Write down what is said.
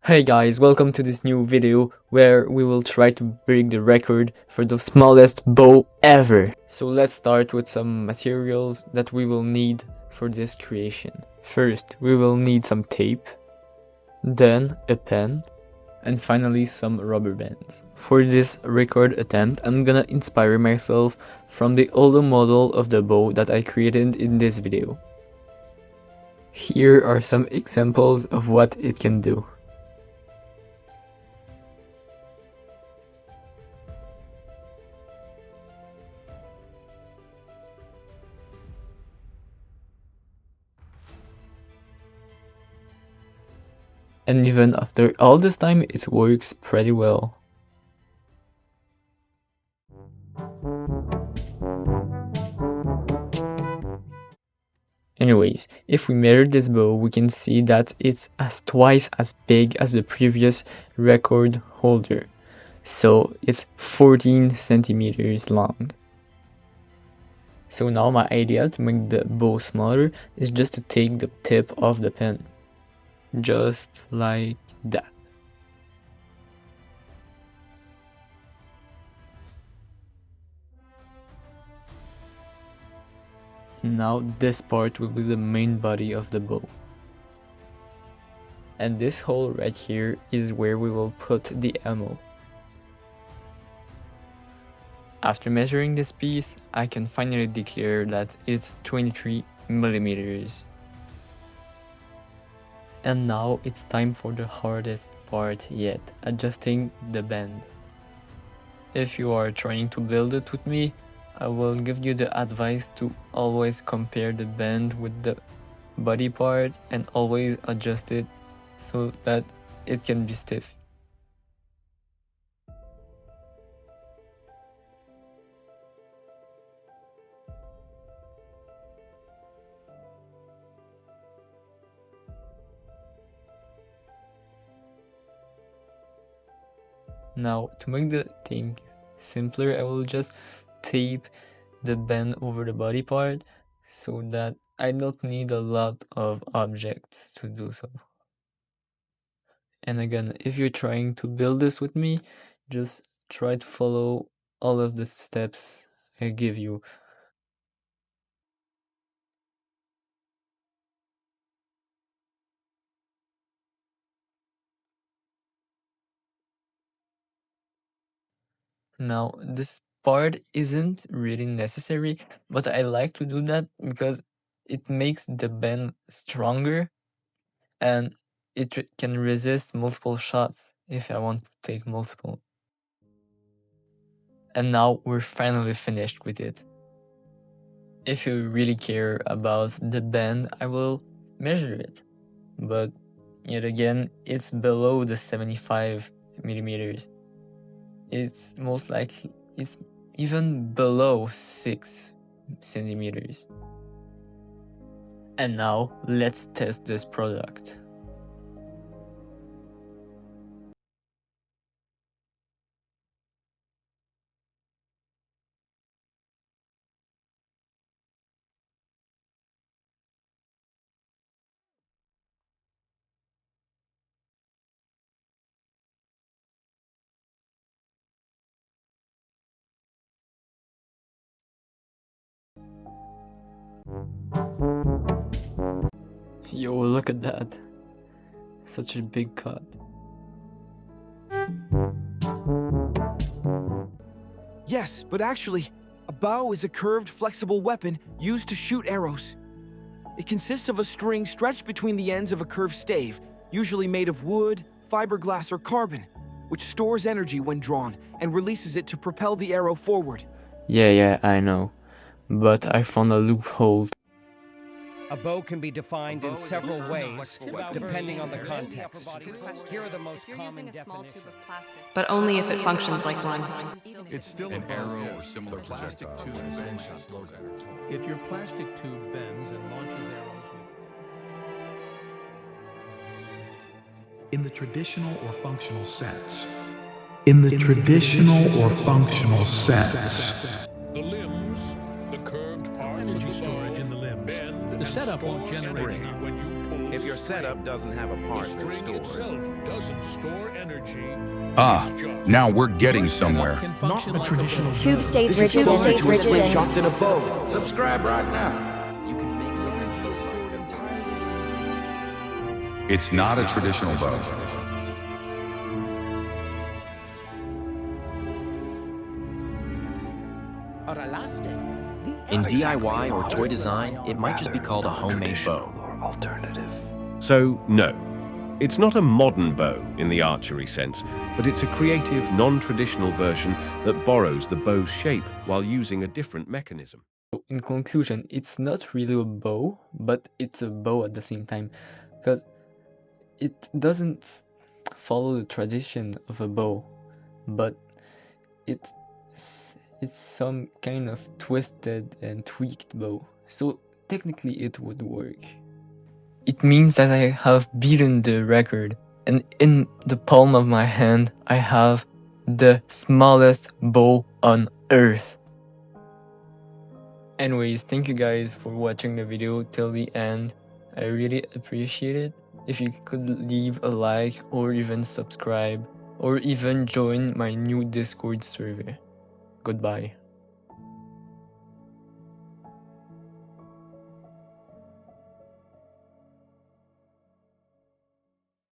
Hey guys, welcome to this new video where we will try to break the record for the smallest bow ever. So let's start with some materials that we will need for this creation. First, we will need some tape, then a pen, and finally some rubber bands. For this record attempt, I'm gonna inspire myself from the older model of the bow that I created in this video. Here are some examples of what it can do. And even after all this time, it works pretty well. Anyways, if we measure this bow, we can see that it's twice as big as the previous record holder. So it's 14 centimeters long. So now my idea to make the bow smaller is just to take the tip of the pen. Just like that. Now this part will be the main body of the bow. And this hole right here is where we will put the ammo. After measuring this piece, I can finally declare that it's 23 millimeters. And now it's time for the hardest part yet, adjusting the bend. If you are trying to build it with me, I will give you the advice to always compare the bend with the body part and always adjust it so that it can be stiff. Now, to make the thing simpler, I will just tape the bend over the body part so that I don't need a lot of objects to do so. And again, if you're trying to build this with me, just try to follow all of the steps I give you. Now, this part isn't really necessary, but I like to do that because it makes the bend stronger and it can resist multiple shots if I want to take multiple. And now we're finally finished with it. If you really care about the bend, I will measure it. But yet again, it's below the 75 millimeters. It's most likely, it's even below 6 centimeters. And now, let's test this product. Yo, look at that. Such a big cut. Yes, but actually, a bow is a curved, flexible weapon used to shoot arrows. It consists of a string stretched between the ends of a curved stave, usually made of wood, fiberglass, or carbon, which stores energy when drawn and releases it to propel the arrow forward. Yeah, I know. But I found a loophole. A bow can be defined in several ways, depending on the context. Here are the most common definitions. But only if it functions like one. It's still an arrow or similar plastic tube. If your plastic tube bends and launches arrows with... In the traditional or functional sense. In the traditional or functional sense. The limbs, the curved parts Energy of the storage bow in the limbs. bend The and setup won't stores generate energy enough. when you pull If your the setup string. doesn't have a The part that string stores, itself doesn't store energy. Ah, now we're getting somewhere. Not a traditional Tube stays This is rigid closer and to a switch and shot than a bow. Subscribe right now. You can make the energy stored entirely. It's not a traditional bow. In DIY or toy design, it might just be called a homemade bow. So, no. It's not a modern bow in the archery sense, but it's a creative, non-traditional version that borrows the bow's shape while using a different mechanism. In conclusion, it's not really a bow, but it's a bow at the same time, because it doesn't follow the tradition of a bow, but it's some kind of twisted and tweaked bow, so technically it would work. It means that I have beaten the record, and in the palm of my hand I have the smallest bow on earth. Anyways, thank you guys for watching the video till the end. I really appreciate it. If you could leave a like or even subscribe or even join my new Discord server. Goodbye.